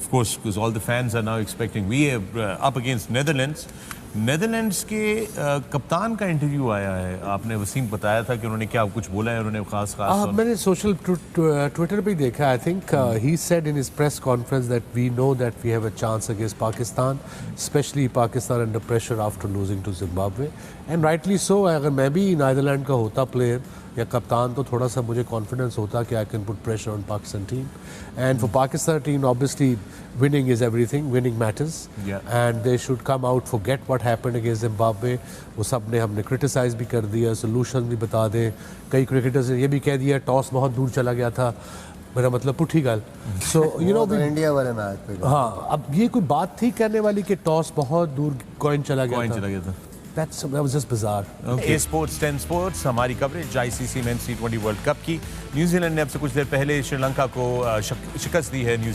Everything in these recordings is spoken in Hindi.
of course, because all the fans are now expecting. We are up against Netherlands. Netherlands के कप्तान का इंटरव्यू आया है, आपने वसीम बताया था कि उन्होंने क्या कुछ बोला है, उन्होंने खास मैंने सोशल ट्विटर पे देखा. I think he said in his press conference that we know that we have a chance against Pakistan, especially Pakistan under pressure after losing to Zimbabwe, and rightly so. अगर मैं भी नीदरलैंड का होता प्लेयर या कप्तान तो थोड़ा सा मुझे कॉन्फिडेंस होता कि I can put pressure on Pakistan team. And for Pakistan team obviously winning is everything, winning matters, and they should come out, forget what happened against Zimbabwe. वो सब ने हमने क्रिटिसाइज भी कर दिया, सोल्यूशन भी बता दें. कई क्रिकेटर्स ने ये भी कह दिया टॉस बहुत दूर चला गया था, मेरा मतलब पुठी गाल. सो यू नो इंडिया वाले मैच पे, हाँ, अब ये कोई बात थी करने वाली कि टॉस बहुत दूर कॉइन चला गया था. That was just bizarre. Okay, Sports 10 Sports हमारी coverage ICC Men's T20 world cup की. न्यूजीलैंड ने अब से कुछ देर पहले श्रीलंका को शिकस्त दी है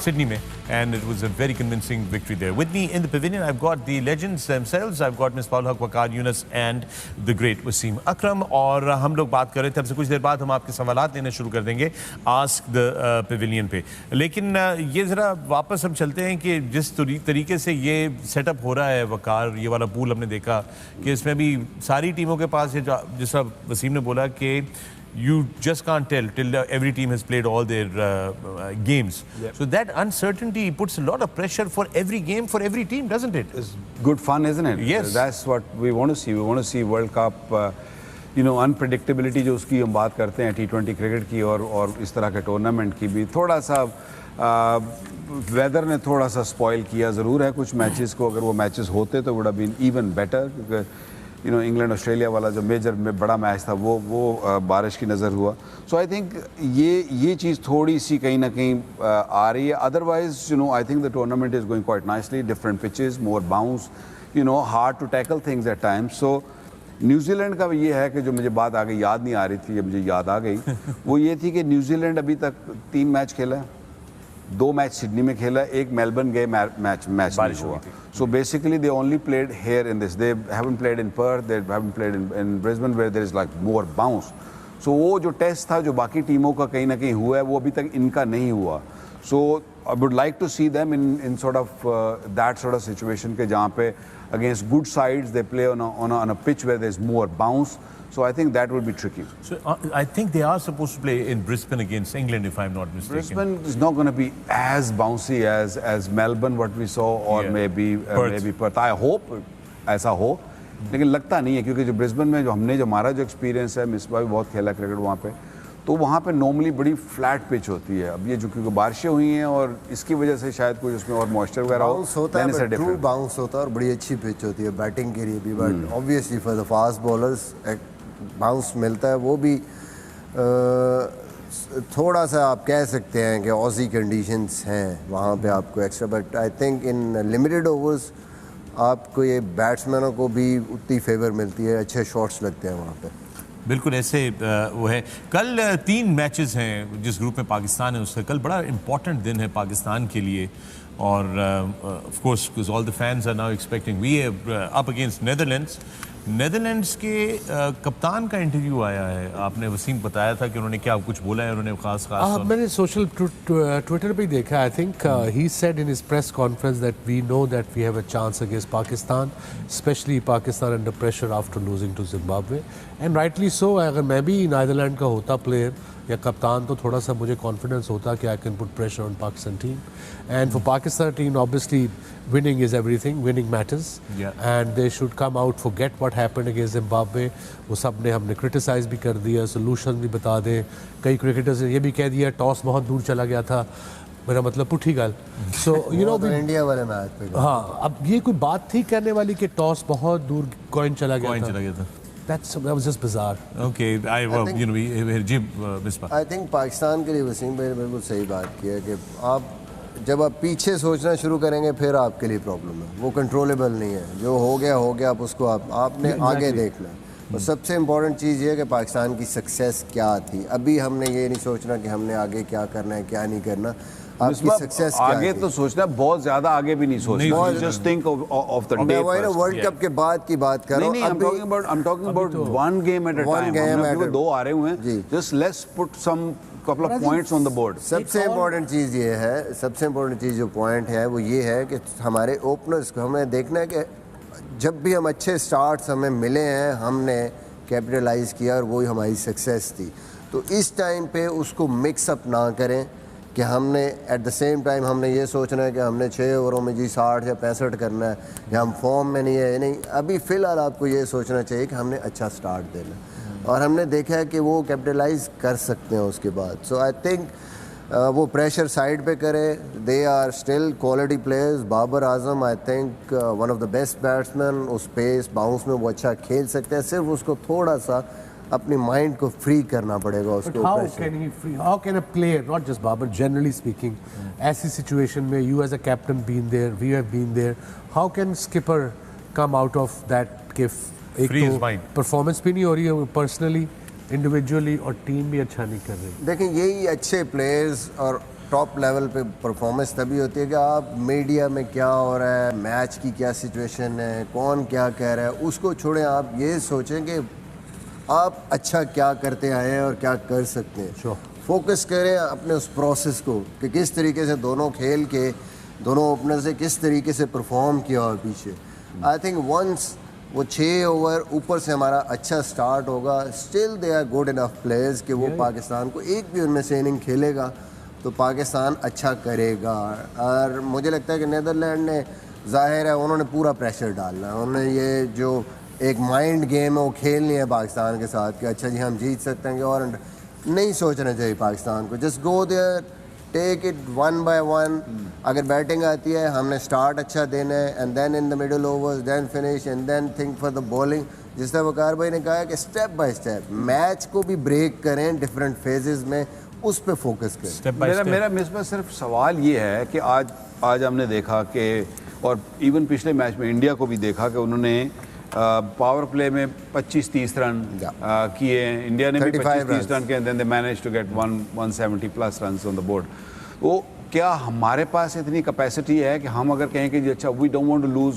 सिडनी में, and it was a very convincing victory there. With me in the pavilion, I've got the legends themselves. I've got Miss Paul Haq, Waqar Yunus and the great Wasim Akram. और हम लोग बात कर रहे थे, अब से कुछ देर बाद हम आपके सवालात लेने शुरू कर देंगे Ask the Pavilion पे. लेकिन ये ज़रा वापस हम चलते हैं कि जिस तरीके से ये सेटअप हो रहा है वकार, ये वाला पूल हमने देखा कि इसमें भी सारी टीमों के पास, जैसा वसीम ने बोला कि you just can't tell till every team has played all their games. So that uncertainty puts a lot of pressure for every game, for every team, doesn't it? It's good fun, isn't it? Yes. That's what we want to see. We want to see World Cup, unpredictability जो उसकी हम बात करते हैं T20 क्रिकेट की और इस तरह के टूर्नामेंट की भी. थोड़ा सा वेदर ने थोड़ा सा स्पॉइल किया ज़रूर है कुछ मैचेस को. अगर वो मैचेस होते तो would have been even better, क्योंकि इंग्लैंड ऑस्ट्रेलिया वाला जो मेजर में बड़ा मैच था वो बारिश की नज़र हुआ. सो आई थिंक ये चीज़ थोड़ी सी कहीं ना कहीं आ रही है. Otherwise I think the tournament is going quite nicely. Different pitches, more bounce, hard to tackle things at times. So New Zealand का ये है कि जो मुझे बात आ गई, याद नहीं आ रही थी, मुझे याद आ गई, वो ये थी कि न्यूजीलैंड अभी तक 3 मैच खेला है. 2 मैच सिडनी में खेला, 1 मेलबर्न गए मैच नहीं हुआ. So basically they only played here in this. They haven't played in Perth, they haven't played in Brisbane where there is like more bounce. So वो जो टेस्ट था जो बाकी टीमों का कहीं ना कहीं हुआ है वो अभी तक इनका नहीं हुआ. So I would like to see them in sort of that sort of situation के जहाँ पे against good sides they play on a pitch where there is more bounce. So I think that would be tricky. So I think they are supposed to play in Brisbane against England, if I'm not mistaken. Brisbane is not going to be as bouncy as Melbourne, what we saw, or maybe Perth. I hope ऐसा हो, लेकिन लगता नहीं है, क्योंकि जो ब्रिस्बेन में जो हमारा जो एक्सपीरियंस है, मिसबा भी बहुत खेला क्रिकेट वहाँ पे, तो वहाँ पे नॉर्मली बड़ी फ्लैट पिच होती है. अब ये जो क्योंकि बारिशें हुई हैं और इसकी वजह से शायद कुछ उसमें और मॉइस्चर वगैरह होता है, ट्रू बाउंस होता है और बड़ी अच्छी पिच होती है बैटिंग के लिए भी. But obviously for the fast bowlers bounce मिलता है, वो भी थोड़ा सा आप कह सकते हैं कि ऑजी कंडीशंस हैं वहाँ पे आपको extra. But I think in limited overs आपको ये बैट्समैनों को भी उतनी फेवर मिलती है, अच्छे शॉट्स लगते हैं वहाँ पे. बिल्कुल ऐसे वो है. कल 3 मैचेस हैं जिस ग्रुप में पाकिस्तान है उसका. कल बड़ा इम्पॉर्टेंट दिन है पाकिस्तान के लिए, और of course because all the fans are now expecting. We are up against Netherlands. Netherlands के कप्तान का इंटरव्यू आया है, आपने वसीम बताया था कि उन्होंने क्या कुछ बोला है, उन्होंने खास मैंने सोशल ट्विटर पे देखा. I think he said in his press conference that we know that we have a chance against Pakistan, especially Pakistan under pressure after losing to Zimbabwe, and rightly so. अगर मैं भी नीदरलैंड का होता प्लेयर या कप्तान तो थोड़ा सा मुझे कॉन्फिडेंस होता कि I can put pressure on Pakistan team. And for Pakistan team obviously winning is everything, winning matters, and they should come out, forget what happened against Zimbabwe. वो सब ने हमने क्रिटिसाइज भी कर दिया, सोल्यूशन भी बता दें. कई क्रिकेटर्स ने ये भी कह दिया टॉस बहुत दूर चला गया था, मेरा मतलब पुठी गाल. सो इंडिया वाले मैच पे, हाँ, अब ये कोई बात थी करने वाली कि टॉस बहुत दूर कॉइन चला गया था. That was just bizarre. Okay, I think Pakistan के लिए वसीम भाई ने बिल्कुल सही बात की है कि जब आप पीछे सोचना शुरू करेंगे फिर आपके लिए प्रॉब्लम है. वो कंट्रोलेबल नहीं है, जो हो गया आप उसको आपने आगे देखना. और सबसे इम्पोर्टेंट चीज़ ये है कि पाकिस्तान की सक्सेस क्या थी. अभी हमने ये नहीं सोचना कि हमने आगे क्या करना है क्या नहीं करना. आपकी सक्सेस आगे तो सोचना, बहुत ज्यादा आगे भी नहीं सोचना. Just think of the day. World cup के बाद की बात कर रहा हूं. I'm talking about one game at a time. 2 आ रहे हुए हैं. Just let's put some couple of points on the board. सबसे इम्पोर्टेंट चीज़ ये है, सबसे इम्पोर्टेंट चीज़ जो पॉइंट है वो ये है कि हमारे ओपनर्स को हमें देखना है कि जब भी हम अच्छे स्टार्ट्स हमें मिले हैं हमने कैपिटलाइज किया और वही हमारी सक्सेस थी। तो इस टाइम पे उसको मिक्स अप ना करें कि हमने एट द सेम टाइम हमने ये सोचना है कि हमने 6 ओवरों में जी 60 या 65 करना है या हम फॉर्म में नहीं है। नहीं, अभी फ़िलहाल आपको ये सोचना चाहिए कि हमने अच्छा स्टार्ट देना है और हमने देखा है कि वो कैपिटलाइज कर सकते हैं उसके बाद। सो आई थिंक वो प्रेशर साइड पे करें। They are still quality players. Babar Azam I think one of the best batsman, उस पेस बाउंस में वो अच्छा खेल सकते हैं, सिर्फ उसको थोड़ा सा अपनी माइंड को फ्री करना पड़ेगा उसको। How can a player, not just Babar, generally speaking, ऐसी सिचुएशन में you as a captain been there, we have been there, how can skipper come out of that कि एक Free his तो mind. performance भी नहीं हो रही है पर्सनली, इंडिविजुअली, और टीम भी अच्छा नहीं कर रही। देखें, यही अच्छे प्लेयर्स और टॉप लेवल पे परफॉर्मेंस तभी होती है कि आप मीडिया में क्या हो रहा है, मैच की क्या सिचुएशन है, कौन क्या कह रहा है, उसको छोड़ें। आप ये सोचें कि आप अच्छा क्या करते आए हैं और क्या कर सकते हैं। फोकस करें अपने उस प्रोसेस को कि किस तरीके से दोनों खेल के दोनों ओपनर से किस तरीके से परफॉर्म किया और पीछे। आई थिंक वंस वो 6 ओवर ऊपर से हमारा अच्छा स्टार्ट होगा, still they are good enough players कि वो पाकिस्तान को एक भी उनमें से इनिंग खेलेगा तो पाकिस्तान अच्छा करेगा। और मुझे लगता है कि नीदरलैंड ने, जाहिर है उन्होंने पूरा प्रेशर डालना है, उन्होंने ये जो एक माइंड गेम है वो खेलनी है पाकिस्तान के साथ कि अच्छा जी हम जीत सकते हैं। और नहीं सोचना चाहिए पाकिस्तान को, just go there, take it 1 by 1। अगर बैटिंग आती है हमने स्टार्ट अच्छा देना है and then in the middle overs, then finish and then think for the bowling. जिस तरह वकार भाई ने कहा है कि स्टेप बाय स्टेप मैच को भी ब्रेक करें डिफरेंट फेजेस में, उस पर फोकस करें। मेरा मिसबा सिर्फ सवाल ये है कि आज हमने देखा कि, और इवन पिछले मैच में इंडिया को भी देखा कि उन्होंने पावर प्ले में 25-30 रन किए हैं। इंडिया ने भी 25-30 रन किए, then they manage to get 170 plus runs on the board. वो क्या हमारे पास इतनी कैपेसिटी है कि हम अगर कहें कि जी अच्छा we don't want to lose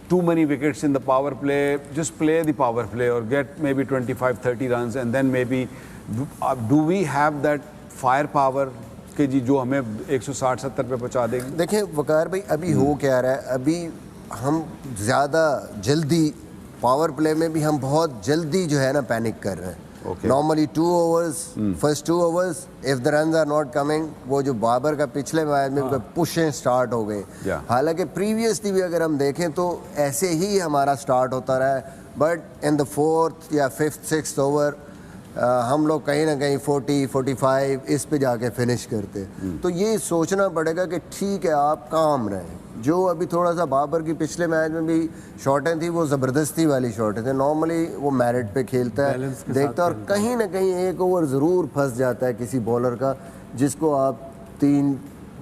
too many wickets in the power play, just play the power play or get maybe 25-30 runs and then maybe do we have that firepower कि जी जो हमें 160-70 पे पहुंचा देंगे? देखें वकार भाई, अभी हो क्या रहा है, अभी हम ज़्यादा जल्दी पावर प्ले में भी हम बहुत जल्दी जो है ना पैनिक कर रहे हैं। Normally 2 overs, first 2 overs if the runs are not coming, वो जो बाबर का पिछले मैच में पुशें स्टार्ट हो गए। हालांकि प्रीवियसली भी अगर हम देखें तो ऐसे ही हमारा स्टार्ट होता रहा है, बट इन द 4th या 5th 6th ओवर हम लोग कहीं ना कहीं 40-45 इस पे जाके फिनिश करते। तो ये सोचना पड़ेगा कि ठीक है आप काम रहें। जो अभी थोड़ा सा बाबर की पिछले मैच में भी शॉटें थी वो ज़बरदस्ती वाली शॉटें थे, नॉर्मली वो मेरिट पे खेलता है, देखता है, और कहीं ना कहीं एक ओवर ज़रूर फंस जाता है किसी बॉलर का जिसको आप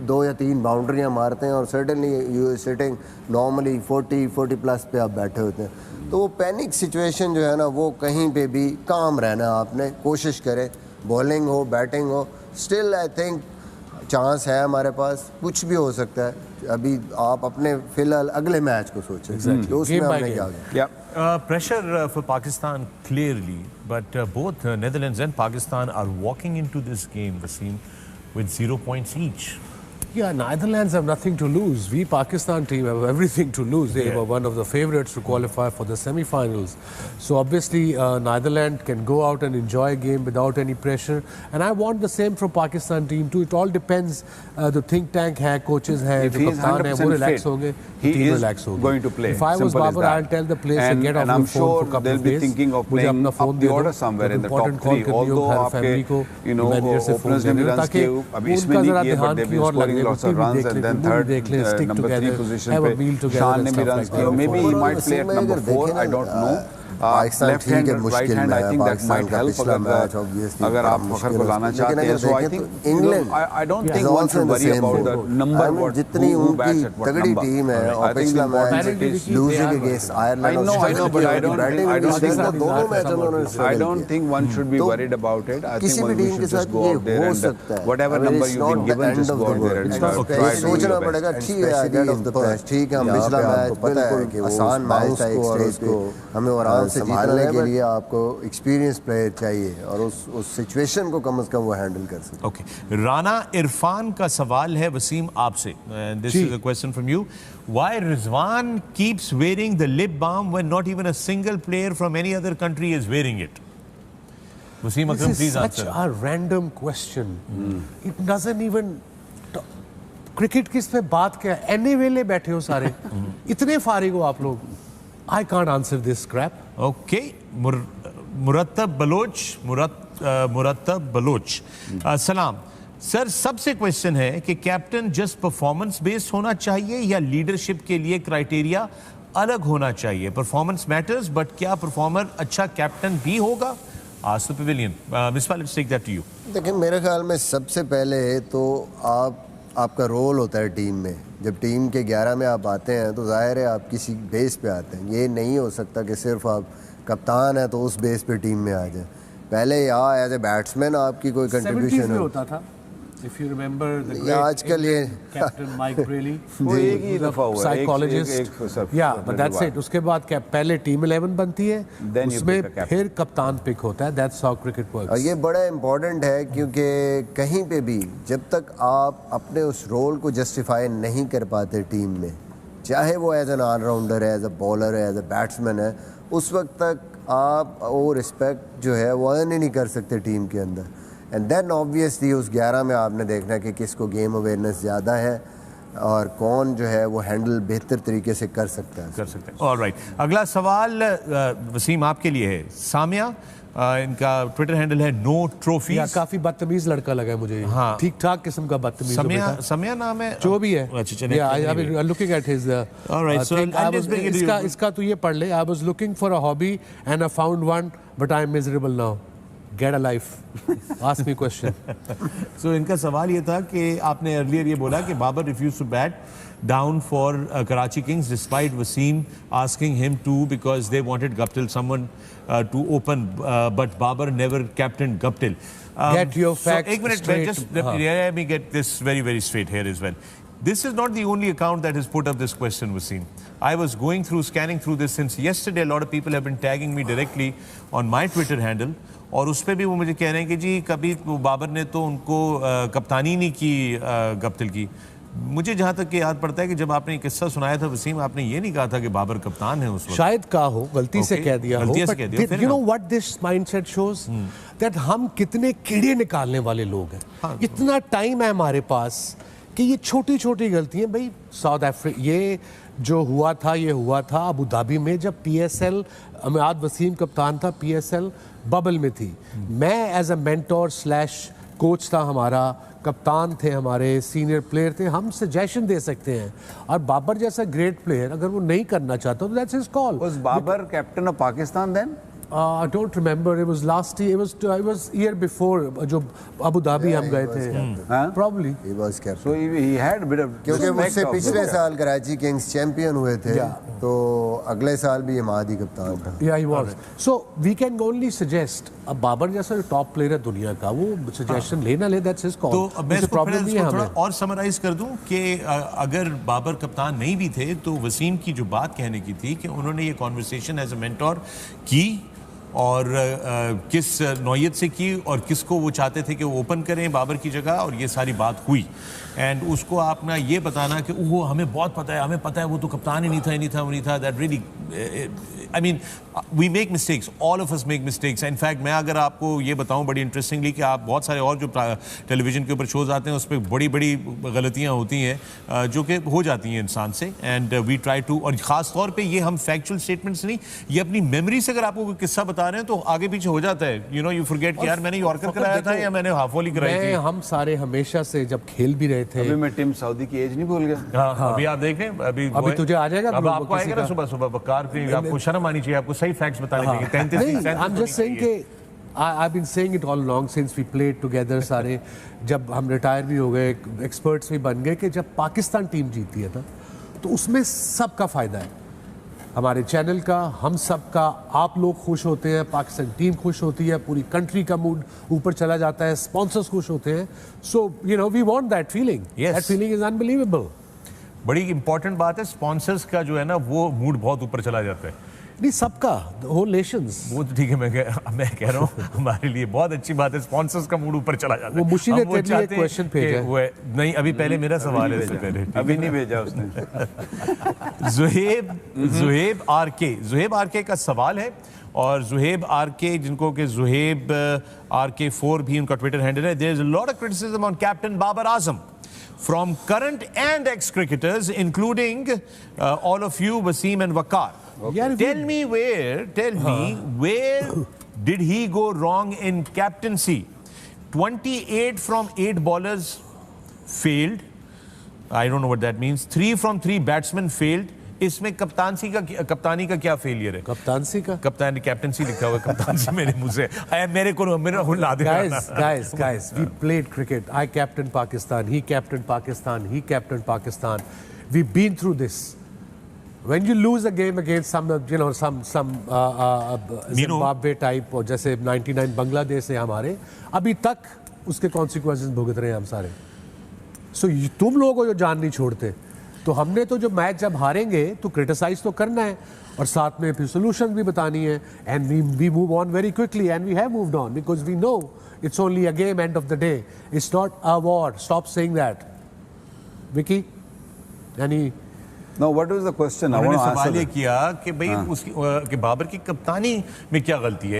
2 या 3 बाउंड्रियाँ मारते हैं और certainly you sitting normally 40 plus पे आप बैठे होते हैं। तो वो पैनिक सिचुएशन जो है ना, वो कहीं पे भी काम रहना आपने कोशिश करें, बॉलिंग हो बैटिंग हो, स्टिल आई थिंक चांस है हमारे पास, कुछ भी हो सकता है। अभी आप अपने फिलहाल अगले मैच को सोचें तो उसमें हमने क्या किया। Pressure for Pakistan clearly, but both Netherlands and Pakistan are walking into this game, Wasim, with 0 points each. Yeah, Netherlands have nothing to lose. We Pakistan team have everything to lose. They were one of the favorites to qualify for the semi-finals. So obviously Netherlands can go out and enjoy a game without any pressure. And I want the same from Pakistan team too. It all depends. The think tank hai, coaches hai, if he is 100% fit, he is going to play. If I was Babar, I'll tell the players to get off the phone for a couple of days. And I'm sure they'll be thinking of playing up the order somewhere in the top 3. Although आपके, you know, openers ने भी runs किए, अभी इसमें नहीं किए, but they've been scoring lots of runs, and then third, number 3 position पे शान ने भी runs किए. Maybe he might play at number 4. I don't know. Left hand and right hand, I think that might help अगर आप फखर को लाना चाहते हैं. So I think England, I don't think one should worry about the number what who bats at what तगड़ी number. टीम है और पिछला match losing against Ireland. I know, but I don't think दोनों मैचों में उन्होंने I don't think one should be worried about it. I think one should just go out there and whatever number you've been given, just go out there and start. सोचना पड़ेगा ठीक है, get off the press, ठीक है हम पिछला मैच बिल्कुल आसान मैच था एक स्टेज पे, हमें और संभालने के लिए आपको एक्सपीरियंस प्लेयर चाहिए और उस सिचुएशन को कम से कम वो हैंडल कर सके। ओके, राना इरफान का सवाल है वसीम आपसे, this is a question from you. Why Rizwan keeps wearing the lip balm when not even a single player from any other country is wearing it? Wasim Akram, please answer. Such a random question. It doesn't even. Cricket किस पे बात क्या? एनी वेले बैठे हो सारे, इतने फारिग हो आप लोग। I can't answer this crap. Okay, Murattab Baloch, सलाम सर। सबसे क्वेश्चन है कि कैप्टन जस्ट परफॉर्मेंस बेस्ड होना चाहिए या लीडरशिप के लिए क्राइटेरिया अलग होना चाहिए? परफॉर्मेंस मैटर्स, बट क्या परफॉर्मर अच्छा कैप्टन भी होगा? आज तो pavilion, Misbah, let's take that to you. देखिए, मेरे ख्याल में सबसे पहले तो आपका रोल होता है टीम में। जब टीम के 11 में आप आते हैं तो जाहिर है आप किसी बेस पे आते हैं। ये नहीं हो सकता कि सिर्फ आप कप्तान है तो उस बेस पे टीम में आ जाए। पहले यहाँ एज ए बैट्समैन आपकी कोई कंट्रीब्यूशन होता था। If you remember the great आजकल ये Captain Mike Braley, वो एक ही दफा हुआ, psychologist, but that's it। उसके बाद पहले टीम 11 बनती है, उसमें फिर कप्तान पिक होता है। That's how cricket works। और ये बड़ा इम्पोर्टेंट है क्योंकि कहीं पे भी जब तक आप अपने उस रोल को जस्टिफाई नहीं कर पाते टीम में, चाहे वो एज एन ऑलराउंडर है, एज अ बॉलर है, एज अ बैट्समैन है, उस वक्त तक आप वो रिस्पेक्ट जो है वो अर्न ही नहीं कर सकते टीम के अंदर। एंड देन ऑब्वियसली उस 11 में आपने देखना कि किसको गेम अवेयरनेस ज़्यादा है और कौन जो है वो हैंडल बेहतर तरीके से कर सकता है। ऑलराइट, अगला सवाल वसीम आपके लिए है। सामिया, इनका ट्विटर हैंडल है नो ट्रॉफी। काफी बदतमीज लड़का लगा है मुझे। हाँ, ठीक ठाक किस्म का बदतमीज। सामिया नाम है, जो भी है। अच्छा, चलिए, लुकिंग एट हिज इसका तो ये पढ़ ले। I was looking for a hobby and I found one but I am miserable now. Get a life. Ask me question. So इनका सवाल ये था कि आपने अर्लियर ये बोला कि Babar refused to bat down for Karachi Kings despite Wasim asking him to because they wanted Guptill, someone to open, but Babar never captained Guptill. Get your facts so, एक minute, straight. Just let me get this very, very straight here as well. This is not the only account that has put up this question, Wasim. I was scanning through this since yesterday. A lot of people have been tagging me directly on my Twitter handle. और उस पर भी वो मुझे कह रहे हैं कि जी कभी बाबर ने तो उनको कप्तानी नहीं की गप्टिल की। मुझे जहाँ तक कि याद पड़ता है कि जब आपने ये किस्सा सुनाया था वसीम, आपने ये नहीं कहा था कि बाबर कप्तान है उस वक्त। शायद कहा हो, गलती से कह दिया हो। You know what this mindset shows? That हम कितने कीड़े निकालने वाले लोग हैं। हाँ, इतना टाइम है हमारे पास कि ये छोटी छोटी गलतियां, भाई साउथ अफ्रीका ये जो हुआ था, ये हुआ था अबू धाबी में जब PSL, अमियाद वसीम कप्तान था, PSL बबल में थी। मैं as a mentor slash coach था, हमारा कप्तान थे, हमारे सीनियर प्लेयर थे, हम सजेशन दे सकते हैं। और बाबर जैसा ग्रेट प्लेयर अगर वो नहीं करना चाहता तो that's his call. Was Babar captain of Pakistan then? I don't remember. It was last year. It was year before. जो अबू धाबी हम गए थे. Probably. He was captain. So he had a bit of. क्योंकि उससे पिछले साल कराची किंग्स चैंपियन हुए थे, तो अगले साल भी इमाद ही कप्तान था. Yeah, he was. So we can only suggest. अब बाबर जैसा टॉप प्लेयर है दुनिया का, वो सजेशन लेना ले, that's his call. तो मैं इसको थोड़ा और समराइज कर दूं कि अगर बाबर कप्तान नहीं भी थे तो वसीम की जो बात कहने की थी कि उन्होंने ये कॉन्वर्सेशन एज अ मेंटोर की और किस नौयत से की और किसको वो चाहते थे कि वो ओपन करें बाबर की जगह, और ये सारी बात हुई। एंड उसको आपने ये बताना कि वो हमें बहुत पता है, हमें पता है वो तो कप्तान ही नहीं था, that really, I mean we make mistakes, all of us make mistakes. In fact मैं अगर आपको ये बताऊं बड़ी इंटरेस्टिंगली कि आप बहुत सारे और जो टेलीविजन के ऊपर शोज आते हैं उस पर बड़ी बड़ी गलतियां होती हैं जो कि हो जाती हैं इंसान से, एंड वी ट्राई टू, और ख़ास तौर पे ये हम फैक्चुअल स्टेटमेंट्स नहीं, ये अपनी मेमोरी से अगर आपको कोई किस्सा बता रहे हैं तो आगे पीछे हो जाता है, यू नो, यू फॉरगेट कि यार मैंने यॉर्कर कराया था या मैंने हाफ वॉली कराई थी। हम सारे हमेशा से जब खेल भी रहे थे, अभी मैं टिम साउदी की एज नहीं भूल गया। हाँ, अभी आप देखें, अभी तुझे आ जाएगा, अब आपको आएगा ना सुबह सुबह बकार पे, आपको शर्म आनी चाहिए, आपको सही फैक्ट्स बताने चाहिए। I'm just saying कि I've been saying it all along since we played together सारे, जब हम रिटायर भी हो गए, एक्सपर्ट्स भी बन गए, कि जब पाकिस्तान टीम जीती है ना तो उसमें सबका फायदा है, हमारे चैनल का, हम सब का, आप लोग खुश होते हैं, पाकिस्तान टीम खुश होती है, पूरी कंट्री का मूड ऊपर चला जाता है, स्पॉन्सर्स खुश होते हैं। So you know we want that feeling, that feeling is unbelievable. बड़ी इंपॉर्टेंट बात है, स्पॉन्सर्स का जो है ना वो मूड बहुत ऊपर चला जाता है। नहीं सबका, होल नेशंस। वो तो ठीक है, मैं कह रहा हूँ हमारे लिए बहुत अच्छी बात है, स्पॉन्सर्स का मूड ऊपर चला जाता है। वो मुशी ने हम वो तेरे लिए एक चाहते हैं क्वेश्चन कि भेजा है। वो नहीं, अभी पहले मेरा सवाल है, इससे पहले अभी नहीं भेजा उसने। जुहेब आरके का सवाल है, और जुहेब आरके, जिनको कि जुहेब आरके 4 भी उनका ट्विटर हैंडल है। There is a lot of criticism on captain Babar Azam from current and ex-cricketers, including all of you, Wasim and Waqar. यार Tell me where did he go wrong in captaincy? 28 from 8 ballers failed. I don't know what that means. 3 from 3 batsmen failed. इसमें कप्तानी का क्या फेलियर है? कप्तानसी का, कप्तान कैप्टनसी लिखा हुआ है, कप्तानसी मेरे मुंह से मेरे को ला दे। guys, we played cricket. I captained Pakistan. He captained Pakistan. He captained Pakistan. We've been through this. When you lose a game against some Zimbabwe type, और जैसे 99 बांग्लादेश है हमारे, अभी तक उसके consequences भुगत रहे हैं हम सारे। So तुम लोगों को जो जान नहीं छोड़ते, तो हमने तो जो मैच जब हारेंगे तो क्रिटिसाइज तो करना है, और साथ में फिर सोल्यूशन भी बतानी है। And we move on very quickly, and we have moved on because we know it's only a game, and of the day it's not a war. Stop saying that Vicky. यानी No, what was the question? I उन्होंने want to सवाल answer ये that. किया कि भाई उसकी कि बाबर की कप्तानी में क्या गलती है।